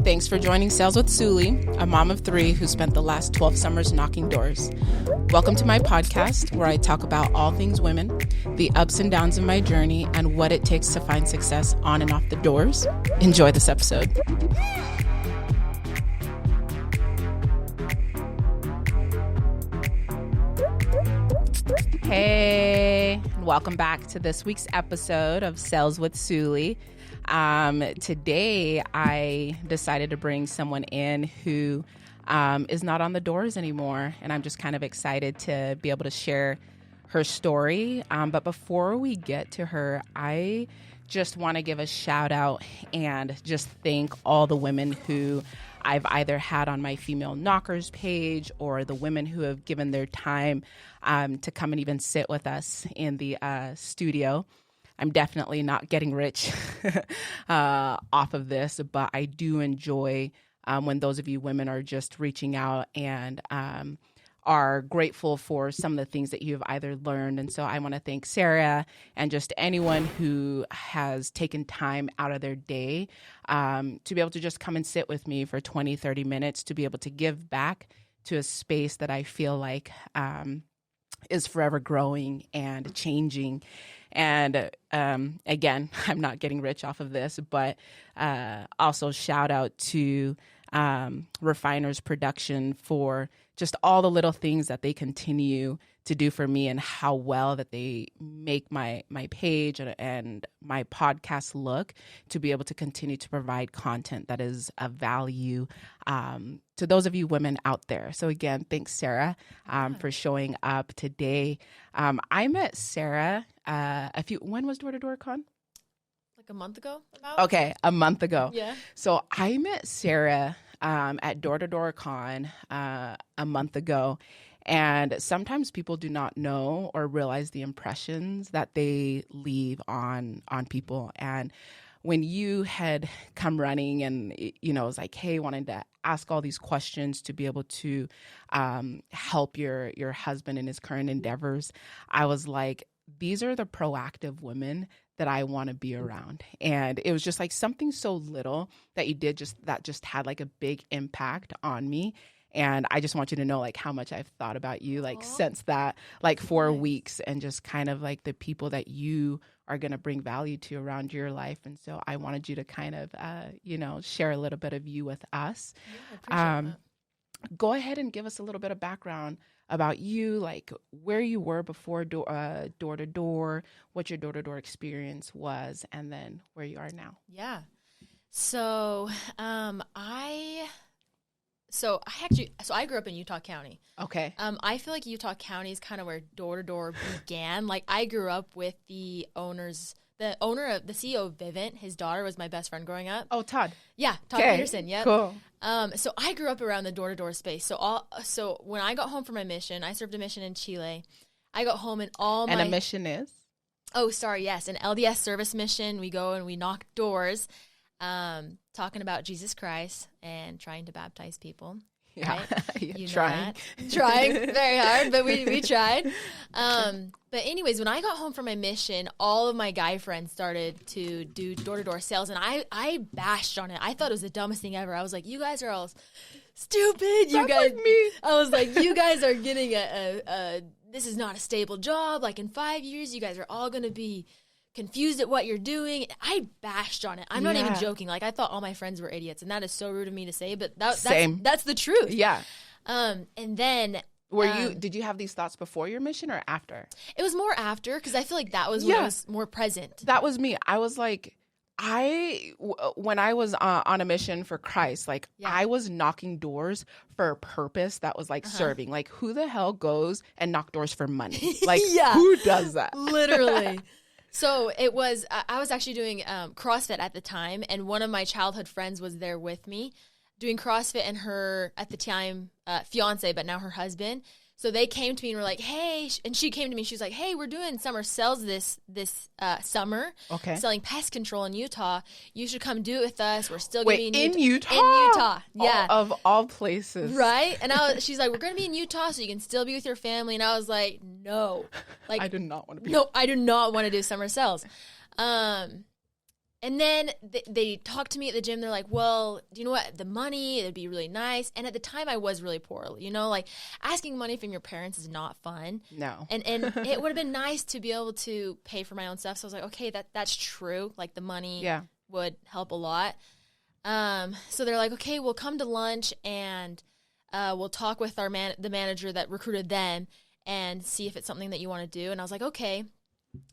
thanks for joining Sales with Suli, a mom of 3 who spent the last 12 summers knocking doors. Welcome to my podcast where I talk about all things women, the ups and downs of my journey, and what it takes to find success on and off the doors. Enjoy this episode. Hey, welcome back to this week's episode of Sales with Suli. Today, I decided to bring someone in who is not on the doors anymore, and I'm just kind of excited to be able to share her story. But before we get to her, I just want to give a shout out and just thank all the women who I've either had on my Female Knockers page or the women who have given their time to come and even sit with us in the studio. I'm definitely not getting rich off of this, but I do enjoy when those of you women are just reaching out and are grateful for some of the things that you've either learned. And so I want to thank Sarah and just anyone who has taken time out of their day to be able to just come and sit with me for 20, 30 minutes to be able to give back to a space that I feel like is forever growing and changing. And again, I'm not getting rich off of this, but also shout out to Refiners Production for just all the little things that they continue to do for me and how well that they make my page and my podcast look to be able to continue to provide content that is of value to those of you women out there. So again, thanks, Sarah, for showing up today. I met Sarah when was Door to Door Con? Like a month ago? Okay, a month ago. Yeah. So I met Sarah at Door to Door Con a month ago. And sometimes people do not know or realize the impressions that they leave on people. And when you had come running and, it was like, hey, wanted to ask all these questions to be able to help your husband in his current endeavors, I was like, these are the proactive women that I want to be around. And it was just like something so little that you did that just had like a big impact on me. And I just want you to know like how much I've thought about you since that 4 weeks, and just kind of like the people that you are going to bring value to around your life. And so I wanted you to kind of, share a little bit of you with us. Yeah, I appreciate that. Go ahead and give us a little bit of background about you, like where you were before door to door, what your door to door experience was, and then where you are now. Yeah. So I grew up in Utah County. Okay. I feel like Utah County is kind of where door to door began. Like I grew up with the owner of the CEO of Vivint. His daughter was my best friend growing up. Oh, Todd. Yeah, Todd Peterson. Yep. Cool. So I grew up around the door to door space. So when I got home from my mission, I served a mission in Chile. I got home and a mission is? Oh, sorry. Yes, an LDS service mission. We go and we knock doors. Talking about Jesus Christ and trying to baptize people. Yeah, right? trying very hard, but we tried. But anyways, when I got home from my mission, all of my guy friends started to do door-to-door sales, and I bashed on it. I thought it was the dumbest thing ever. I was like, you guys are all stupid. You guys, like me. I was like, you guys are getting this is not a stable job. Like in 5 years, you guys are all going to be confused at what you're doing. I bashed on it. I'm not even joking. Like I thought all my friends were idiots, and that is so rude of me to say, but that's the truth. Yeah. And then did you have these thoughts before your mission or after? It was more after, because I feel like that was when it was more present. That was me. I was like, when I was on a mission for Christ, I was knocking doors for a purpose that was serving. Like, who the hell goes and knock doors for money? Like, who does that? Literally. So it was, I was actually doing CrossFit at the time, and one of my childhood friends was there with me doing CrossFit, and her, at the time, fiance, but now her husband. So they came to me and were like, hey, and she came to me, she was like, hey, we're doing summer sales this summer. Okay. Selling pest control in Utah. You should come do it with us. We're still going to be in Utah. In Utah, yeah. Of all places. Right? And she's like, we're going to be in Utah so you can still be with your family. And I was like, no. I do not want to be. No, I do not want to do summer sales. And then they talked to me at the gym. They're like, well, do you know what? The money, it'd be really nice. And at the time, I was really poor. You know, like asking money from your parents is not fun. No. And it would have been nice to be able to pay for my own stuff. So I was like, okay, that's true. Like the money would help a lot. So they're like, okay, we'll come to lunch and we'll talk with the manager that recruited them and see if it's something that you want to do. And I was like, okay,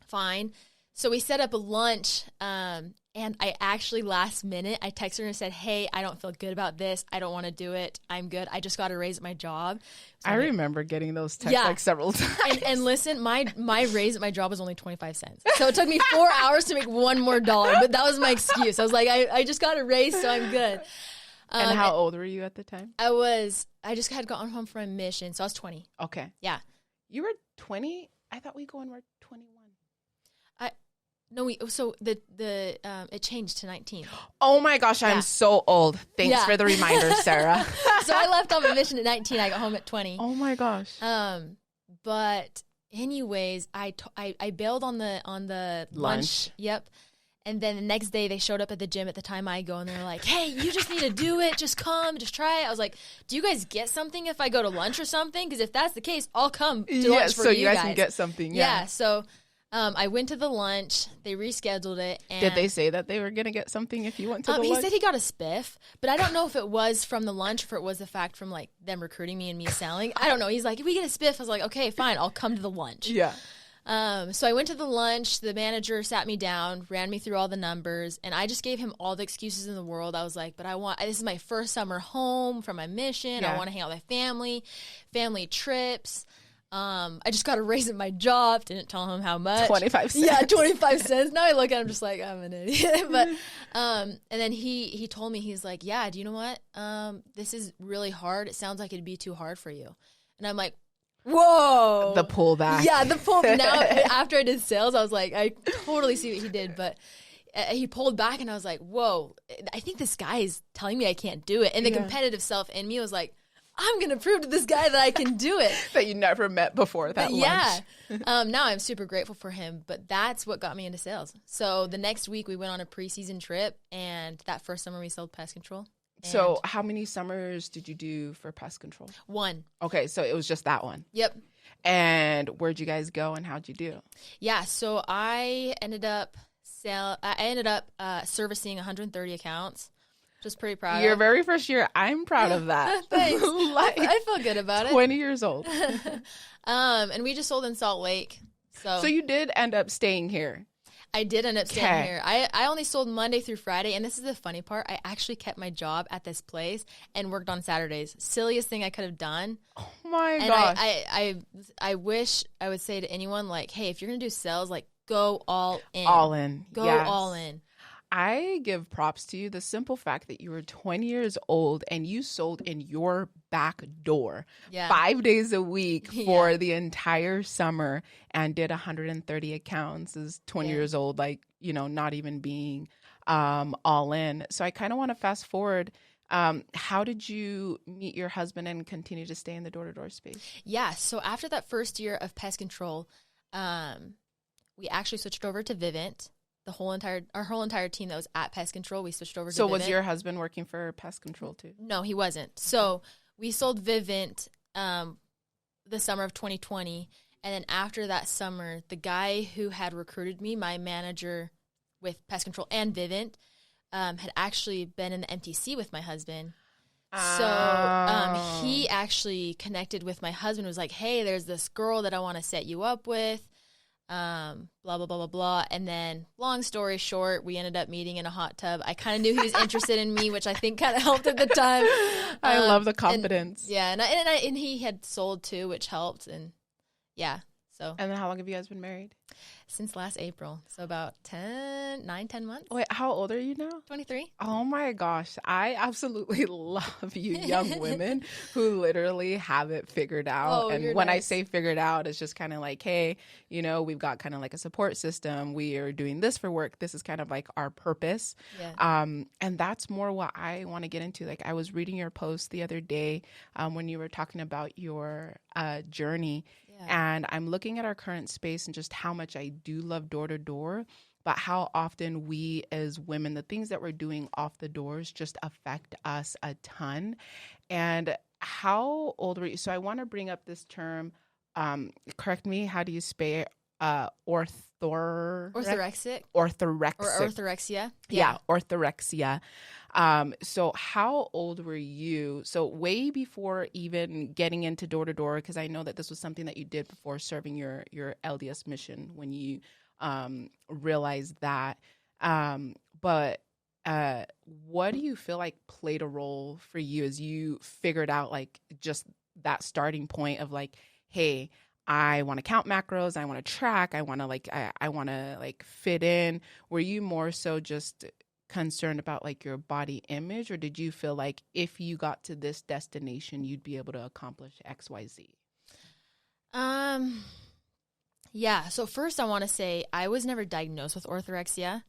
fine. So we set up a lunch, and I actually last minute, I texted her and said, hey, I don't feel good about this. I don't want to do it. I'm good. I just got a raise at my job. So I remember getting those texts like several times. And listen, my raise at my job was only 25 cents. So it took me 4 hours to make $1 more, but that was my excuse. I was like, I just got a raise, so I'm good. And how old were you at the time? I just had gotten home from a mission, so I was 20. Okay. Yeah. You were 20? I thought we go and we're 21. No, it changed to 19. Oh my gosh, I'm so old. Thanks for the reminder, Sarah. So I left off a mission at 19. I got home at 20. Oh my gosh. But anyways, I bailed on the lunch. Yep. And then the next day they showed up at the gym at the time I go and they're like, hey, you just need to do it. Just come, just try it. I was like, do you guys get something if I go to lunch or something? Because if that's the case, I'll come to lunch for you guys. So you guys can get something. Yeah. So I went to the lunch. They rescheduled it. And did they say that they were going to get something if you went to the lunch? He said he got a spiff, but I don't know if it was from the lunch or if it was the fact from like them recruiting me and me selling. I don't know. He's like, if we get a spiff, I was like, okay, fine. I'll come to the lunch. Yeah. So I went to the lunch. The manager sat me down, ran me through all the numbers, and I just gave him all the excuses in the world. I was like, but this is my first summer home from my mission. I want to hang out with my family trips. I just got a raise at my job. Didn't tell him how much. 25 cents. Yeah, 25 cents. Now I look at him just like, I'm an idiot. But, and then he told me, he's like, yeah, do you know what? This is really hard. It sounds like it'd be too hard for you. And I'm like, whoa. The pullback. Yeah, the pull. Now, after I did sales, I was like, I totally see what he did. But he pulled back and I was like, whoa, I think this guy is telling me I can't do it. And the competitive self in me was like, I'm going to prove to this guy that I can do it. That you never met before that lunch. Yeah. Now I'm super grateful for him, but that's what got me into sales. So the next week we went on a preseason trip, and that first summer we sold pest control. So how many summers did you do for pest control? 1. Okay, so it was just that one. Yep. And where'd you guys go and how'd you do? Yeah, so I ended up servicing 130 accounts. Just pretty proud. Your very first year, I'm proud of that. Thanks. I feel good about it. 20 years old. And we just sold in Salt Lake. So you did end up staying here. I did end up staying here. I only sold Monday through Friday, and this is the funny part. I actually kept my job at this place and worked on Saturdays. Silliest thing I could have done. Oh my gosh. I wish I would say to anyone, like, hey, if you're going to do sales, like, go all in. All in. Go all in. I give props to you. The simple fact that you were 20 years old and you sold in your back door 5 days a week for the entire summer and did 130 accounts as 20 years old, like, you know, not even being all in. So I kind of want to fast forward. How did you meet your husband and continue to stay in the door-to-door space? Yeah. So after that first year of pest control, we actually switched over to Vivint. Our whole entire team that was at pest control, we switched over to Vivint. So was your husband working for pest control too? No, he wasn't. So we sold Vivint the summer of 2020. And then after that summer, the guy who had recruited me, my manager with pest control and Vivint, had actually been in the MTC with my husband. So he actually connected with my husband, was like, hey, there's this girl that I want to set you up with. Blah, blah, blah, blah, blah. And then long story short, we ended up meeting in a hot tub. I kind of knew he was interested in me, which I think kind of helped at the time. I love the confidence. And he had sold too, which helped. And yeah. So. And then how long have you guys been married? Since last April. So about 10 months. Wait, how old are you now? 23. Oh my gosh. I absolutely love you young women who literally have it figured out. And when I say figured out, it's just kind of like, hey, you know, we've got kind of like a support system. We are doing this for work. This is kind of like our purpose. Yeah. And that's more what I want to get into. Like I was reading your post the other day when you were talking about your journey. And I'm looking at our current space and just how much I do love door to door. but how often we as women, the things that we're doing off the doors just affect us a ton. And how old were you? So I want to bring up this term. Correct me. How do you spell Orthorexic orthorexic or orthorexia? Yeah, orthorexia. So how old were you? So way before even getting into door to door, because I know that this was something that you did before serving your LDS mission when you realized that. But what do you feel like played a role for you as you figured out like just that starting point of like, hey, I want to count macros, I want to track, I want to I want to like fit in? Were you more so just concerned about like your body image, or did you feel like if you got to this destination, you'd be able to accomplish XYZ? Yeah. So first I want to say I was never diagnosed with orthorexia.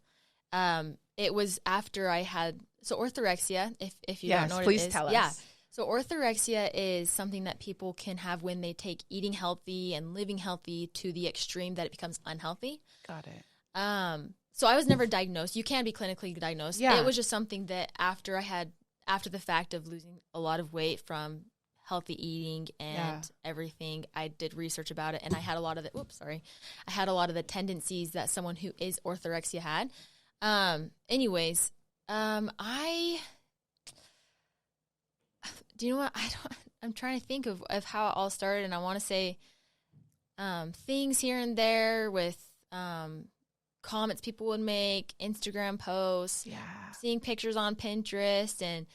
It was after I had, so orthorexia, if you don't know what it is. Please tell us. Yeah. So orthorexia is something that people can have when they take eating healthy and living healthy to the extreme that it becomes unhealthy. Got it. So I was never diagnosed. You can be clinically diagnosed. Yeah. It was just something that after the fact of losing a lot of weight from healthy eating and everything, I did research about it, and I had a lot of the tendencies that someone who is orthorexia had. Do you know what? I'm trying to think of how it all started, and I want to say things here and there with comments people would make, Instagram posts, seeing pictures on Pinterest, and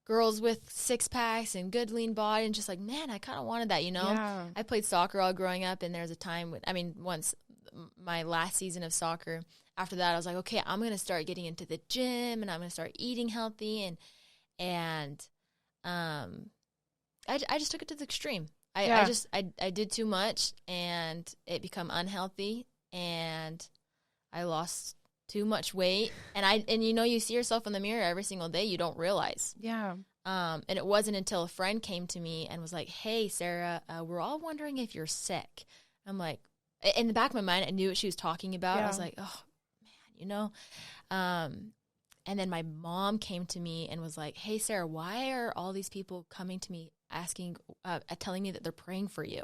girls with six packs and good lean body, and just like, man, I kind of wanted that, you know? Yeah. I played soccer all growing up, and there's a time once my last season of soccer, after that I was like, okay, I'm going to start getting into the gym, and I'm going to start eating healthy, and I just took it to the extreme. I did too much, and it became unhealthy, and I lost too much weight, and you see yourself in the mirror every single day, you don't realize. Yeah. And it wasn't until a friend came to me and was like, hey, Sarah, we're all wondering if you're sick. I'm like, in the back of my mind, I knew what she was talking about. I was like, oh, man, and then my mom came to me and was like, hey, Sarah, why are all these people coming to me asking, telling me that they're praying for you?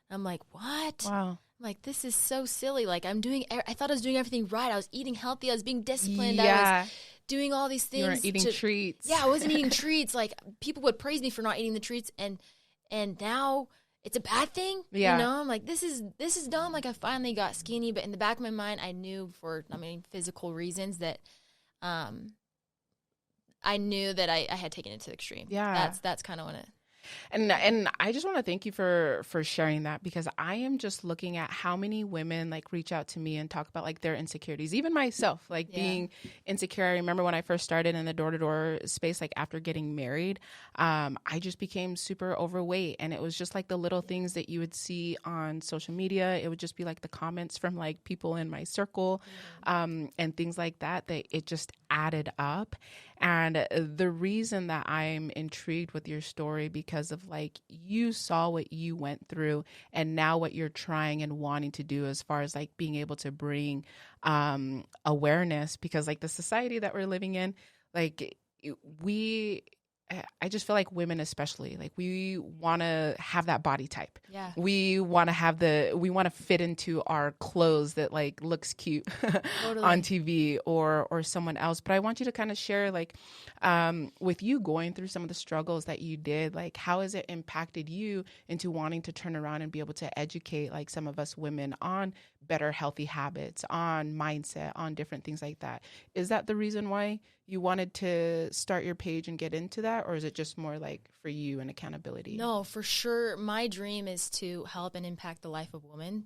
I'm like, what? Wow. I'm like, this is so silly. Like, I thought I was doing everything right. I was eting healthy. I was being disciplined. Yeah. I was doing all these things. You weren't eating treats. Yeah, I wasn't eating treats. Like, people would praise me for not eating the treats, and now it's a bad thing. Yeah. I'm like, this is dumb. Like, I finally got skinny, but in the back of my mind, I knew physical reasons that I knew that I had taken it to the extreme. Yeah. That's kind of when it. And I just want to thank you for sharing that, because I am just looking at how many women like reach out to me and talk about like their insecurities, even myself, like being insecure. I remember when I first started in the door-to-door space, like after getting married, I just became super overweight, and it was just like the little things that you would see on social media. It would just be like the comments from like people in my circle, and things like that it just added up. And the reason that I'm intrigued with your story, because of like you saw what you went through, and now what you're trying and wanting to do as far as like being able to bring awareness, because like the society that we're living in, like I just feel like women especially, like we want to have that body type. Yeah. We want to fit into our clothes that like looks cute on TV or someone else. But I want you to kind of share like with you going through some of the struggles that you did, like how has it impacted you into wanting to turn around and be able to educate like some of us women on better healthy habits, on mindset, on different things like that? Is that the reason why you wanted to start your page and get into that, or is it just more like for you and accountability? No, for sure. My dream is to help and impact the life of women.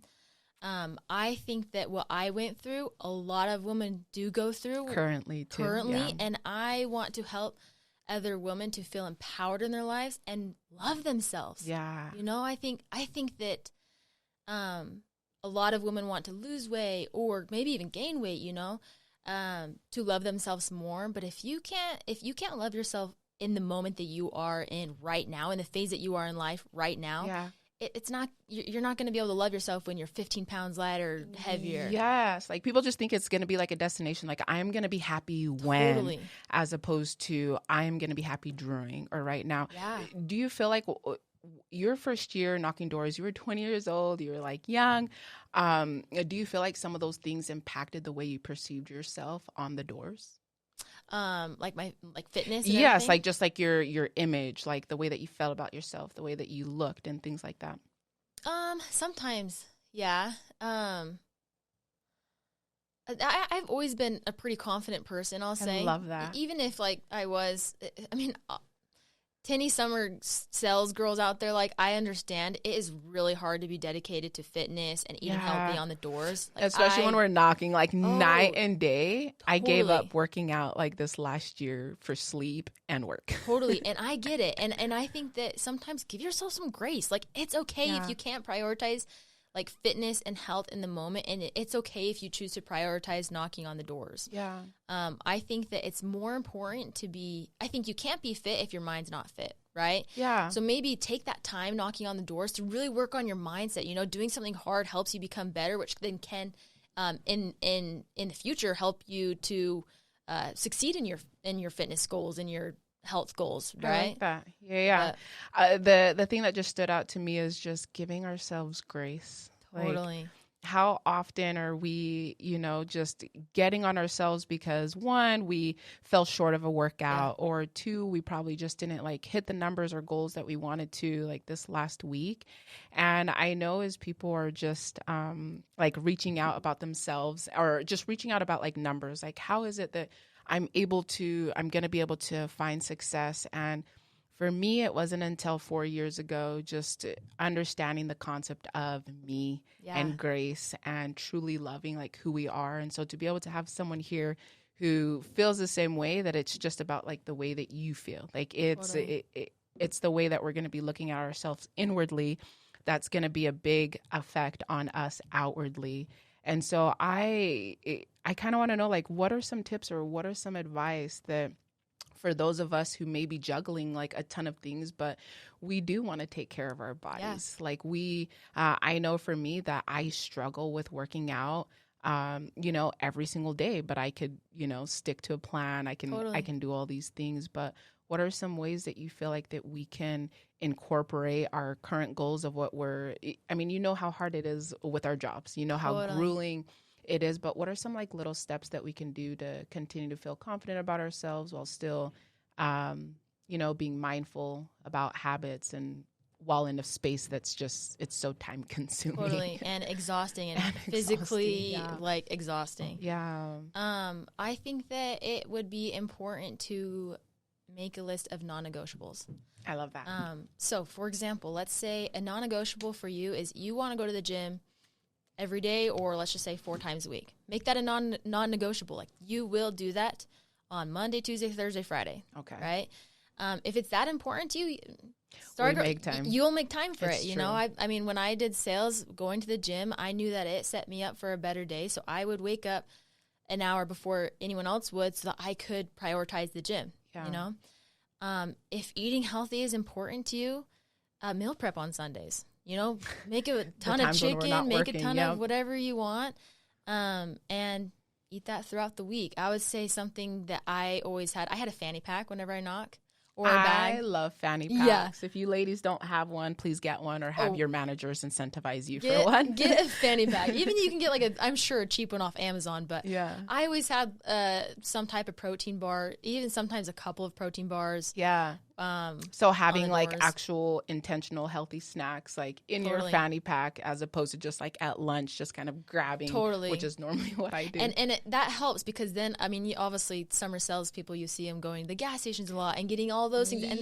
I think that what I went through, a lot of women do go through currently, yeah. And I want to help other women to feel empowered in their lives and love themselves. Yeah. I think that a lot of women want to lose weight or maybe even gain weight, to love themselves more. But if you can't love yourself in the moment that you are in right now, in the phase that you are in life right now, it's not, you're not going to be able to love yourself when you're 15 pounds lighter, heavier. Yes. Like people just think it's going to be like a destination. Like I'm going to be happy when, Totally. as opposed to I'm going to be happy during or right now. Yeah. Do you feel like your first year knocking doors, you were 20 years old, you were like young. Do you feel like some of those things impacted the way you perceived yourself on the doors? Like fitness. And Yes, everything? like just like your image, like the way that you felt about yourself, the way that you looked and things like that. Sometimes, yeah. I've always been a pretty confident person, I'll say. I love that. Even if like I mean, to any summer sales girls out there, like I understand it is really hard to be dedicated to fitness and eating healthy on the doors. Like, especially when we're knocking like night and day. Totally. I gave up working out like this last year for sleep and work. Totally. And I get it. And I think that sometimes give yourself some grace. Like it's okay if you can't prioritize like fitness and health in the moment, and it's okay if you choose to prioritize knocking on the doors. Yeah. I think that it's more important I think you can't be fit if your mind's not fit, right? Yeah. So maybe take that time knocking on the doors to really work on your mindset. You know, doing something hard helps you become better, which then can, in the future, help you to succeed in your fitness goals and your health goals, right? I like that. Yeah. The thing that just stood out to me is just giving ourselves grace. Totally. Like, how often are we, just getting on ourselves because one, we fell short of a workout, or two, we probably just didn't like hit the numbers or goals that we wanted to like this last week. And I know as people are just like reaching out about themselves or just reaching out about like numbers, like how is it that I'm going to be able to find success? And for me, it wasn't until 4 years ago, just understanding the concept of me and grace and truly loving like who we are. And so to be able to have someone here who feels the same way, that it's just about like the way that you feel, like it's the way that we're going to be looking at ourselves inwardly. That's going to be a big effect on us outwardly. And so I kind of want to know, like, what are some tips or what are some advice that for those of us who may be juggling like a ton of things, but we do want to take care of our bodies. Yeah. Like I know for me that I struggle with working out, every single day, but I could, stick to a plan. I can do all these things, but what are some ways that you feel like that we can incorporate our current goals of what how hard it is with our jobs, how grueling it is, but what are some like little steps that we can do to continue to feel confident about ourselves while still, being mindful about habits and while in a space that's just, it's so time consuming. Totally. And exhausting and physically exhausting. Yeah. I think that it would be important to make a list of non-negotiables. I love that. So for example, let's say a non-negotiable for you is you want to go to the gym every day, or let's just say 4 times a week. Make that a non-negotiable. Like you will do that on Monday, Tuesday, Thursday, Friday. Okay. Right? If it's that important to you, make time. You'll make time for it. True. You know, I mean, when I did sales, going to the gym, I knew that it set me up for a better day. So I would wake up an hour before anyone else would so that I could prioritize the gym. Yeah. You know, if eating healthy is important to you, meal prep on Sundays. You know, make a ton of chicken, make a ton of whatever you want, and eat that throughout the week. I would say something that I always had. I had a fanny pack whenever I knock, or a bag. I love fanny packs. Yeah. If you ladies don't have one, please get one, or have your managers incentivize you for one. Get a fanny pack. Even you can get I'm sure a cheap one off Amazon, but I always had some type of protein bar, even sometimes a couple of protein bars. Yeah. So having like actual intentional healthy snacks like in your fanny pack, as opposed to just like at lunch, just kind of grabbing, which is normally what I do. And that helps because then, I mean, obviously summer sales people, you see them going to the gas stations a lot and getting all those things. And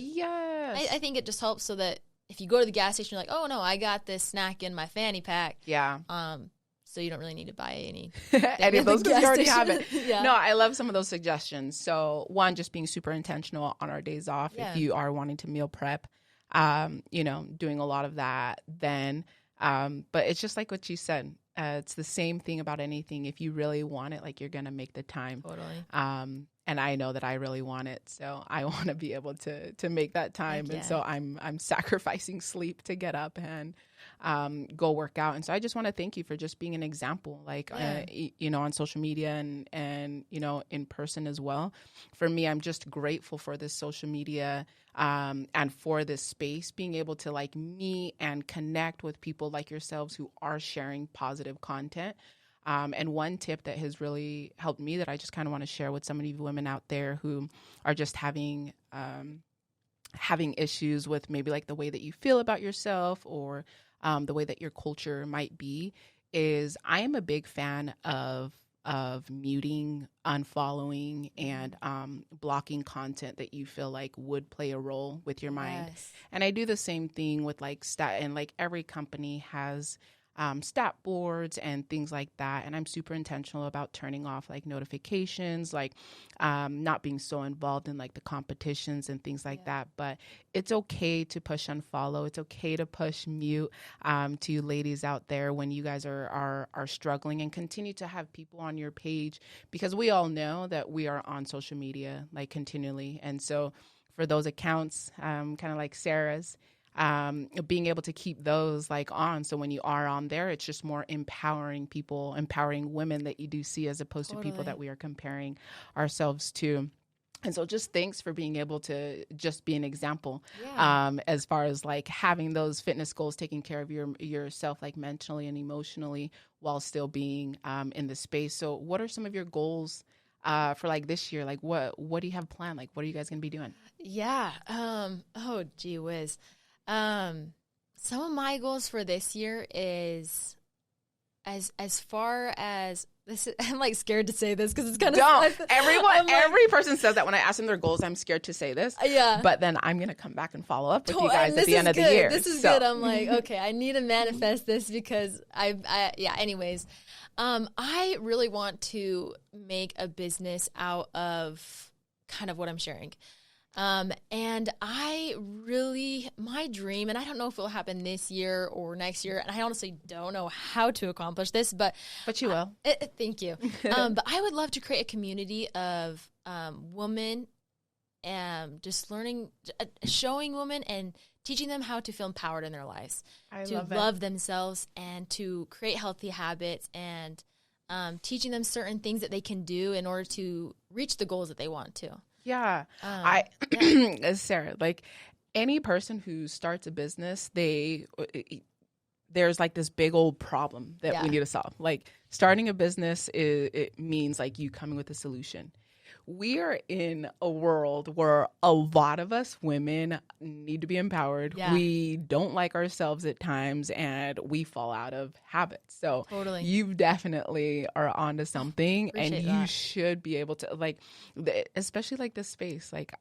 I think it just helps so that if you go to the gas station, you're like, oh no, I got this snack in my fanny pack. Yeah. So you don't really need to buy any of those because you already have it. Yeah. No, I love some of those suggestions. So one, just being super intentional on our days off. Yeah. If you are wanting to meal prep, doing a lot of that then. But it's just like what you said. It's the same thing about anything. If you really want it, like you're going to make the time. Totally. And I know that I really want it. So I want to be able to make that time. And so I'm sacrificing sleep to get up and go work out. And so I just want to thank you for just being an example, like, on social media and, in person as well. For me, I'm just grateful for this social media and for this space, being able to like meet and connect with people like yourselves who are sharing positive content. And one tip that has really helped me that I just kind of want to share with some of you women out there who are just having issues with maybe like the way that you feel about yourself or the way that your culture might be is I am a big fan of muting, unfollowing, and blocking content that you feel like would play a role with your mind. And I do the same thing with like stat, and like every company has stat boards and things like that. And I'm super intentional about turning off like notifications, like not being so involved in like the competitions and things like that. But it's okay to push unfollow. It's okay to push mute to you ladies out there when you guys are struggling, and continue to have people on your page, because we all know that we are on social media like continually. And so for those accounts, kind of like Sarah's, being able to keep those like on. So when you are on there, it's just more empowering people, empowering women that you do see, as opposed to people that we are comparing ourselves to. And so just thanks for being able to just be an example as far as like having those fitness goals, taking care of yourself like mentally and emotionally while still being in the space. So what are some of your goals for like this year? Like what do you have planned? Like what are you guys going to be doing? Yeah. Oh, gee whiz. Some of my goals for this year is as far as this. I'm like scared to say this because it's kind of every person says that when I ask them their goals. I'm scared to say this. Yeah, but then I'm gonna come back and follow up with you guys at the end of the year. This is good. I'm like, okay, I need to manifest this because Anyways, I really want to make a business out of kind of what I'm sharing. And my dream, and I don't know if it'll happen this year or next year, and I honestly don't know how to accomplish this, but you will. Thank you. But I would love to create a community of women, just learning, showing women and teaching them how to feel empowered in their lives, to love themselves and to create healthy habits, and teaching them certain things that they can do in order to reach the goals that they want to. Yeah. Sarah, like any person who starts a business, there's like this big old problem that we need to solve. Like starting a business, it means like you coming with a solution. We are in a world where a lot of us women need to be empowered. Yeah. We don't like ourselves at times, and we fall out of habits. So you definitely are onto something, and you should be able to, like, especially like this space. Like,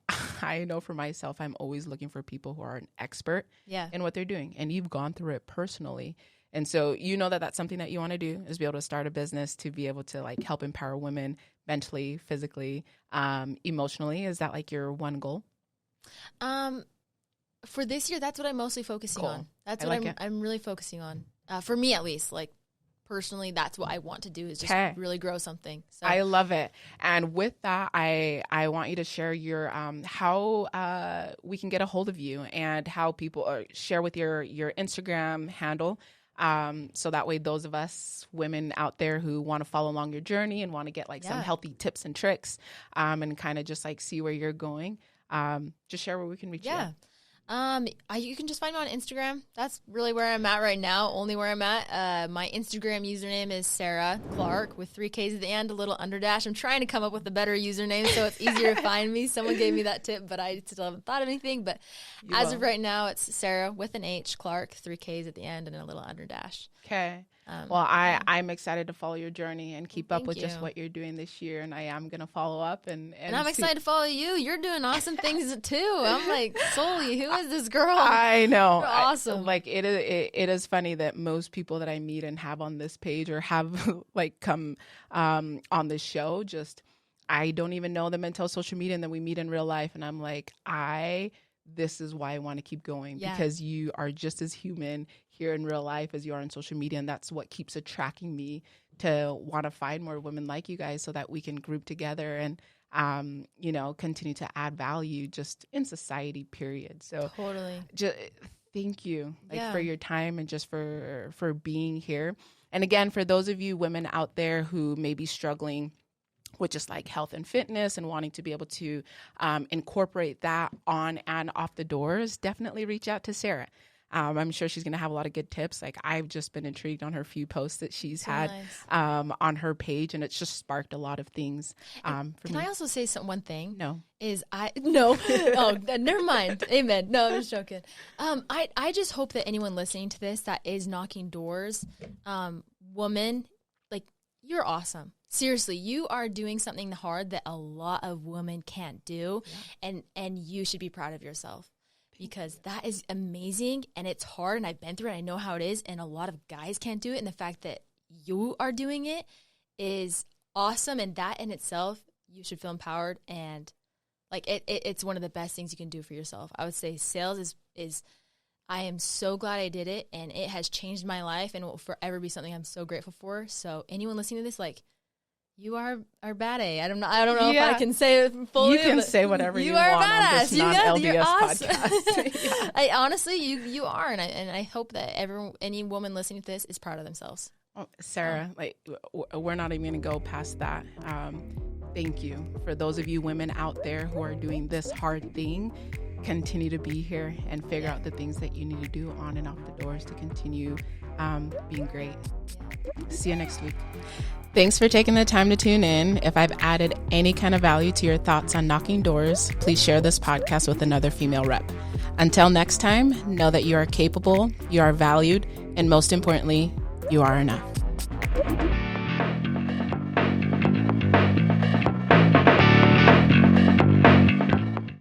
I know for myself, I'm always looking for people who are an expert in what they're doing, and you've gone through it personally. And so you know that that's something that you want to do, is be able to start a business to be able to like help empower women mentally, physically, emotionally. Is that like your one goal? For this year, that's what I'm mostly focusing on. That's what I'm really focusing on. For me, at least, like personally, that's what I want to do, is just really grow something. So. I love it. And with that, I want you to share your how we can get a hold of you, and how people share with your Instagram handle. So that way, those of us women out there who want to follow along your journey and want to get like some healthy tips and tricks, and kind of just like see where you're going, just share where we can reach you. You can just find me on Instagram. That's really where I'm at right now. Only where I'm at. My Instagram username is Sarah Clark with 3 Ks at the end, a little underdash. I'm trying to come up with a better username so it's easier to find me. Someone gave me that tip, but I still haven't thought of anything. But as of right now, it's Sarah with an H, Clark, 3 Ks at the end, and a little underdash. Okay. Well, I'm excited to follow your journey and keep up with just what you're doing this year. And I am going to follow up. And I'm excited to follow you. You're doing awesome things too. I'm like, Soli, who is this girl? I know. You're awesome. It is funny that most people that I meet and have on this page or have like come on this show, just I don't even know them until social media, and then we meet in real life. And I'm like, this is why I want to keep going, because you are just as human here in real life as you are on social media. And that's what keeps attracting me to want to find more women like you guys, so that we can group together and, continue to add value just in society, period. So thank you Yeah. for your time and just for being here. And again, for those of you women out there who may be struggling with just like health and fitness and wanting to be able to incorporate that on and off the doors, definitely reach out to Sarah. I'm sure she's going to have a lot of good tips. Like I've just been intrigued on her few posts that she's had on her page, and it's just sparked a lot of things for me. Can I also say one thing? No. Oh, never mind. Amen. No, I'm just joking. I just hope that anyone listening to this that is knocking doors, woman, like you're awesome. Seriously, you are doing something hard that a lot of women can't do, and you should be proud of yourself. Because that is amazing, and it's hard, and I've been through it. I know how it is, and a lot of guys can't do it. And the fact that you are doing it is awesome, and that in itself, you should feel empowered. And like it's one of the best things you can do for yourself. I would say sales is. I am so glad I did it, and it has changed my life, and it will forever be something I'm so grateful for. So anyone listening to this, like. You are bad A. I don't know if I can say it fully. You can say whatever you want. You are badass. On this non-LDS you're awesome. podcast. I honestly, you are, and I hope that any woman listening to this is proud of themselves. Oh, Sarah, like we're not even going to go past that. Thank you for those of you women out there who are doing this hard thing. Continue to be here and figure out the things that you need to do on and off the doors to continue being great. See you next week. Thanks for taking the time to tune in. If I've added any kind of value to your thoughts on knocking doors, please share this podcast with another female rep. Until next time, know that you are capable, you are valued, and most importantly, you are enough.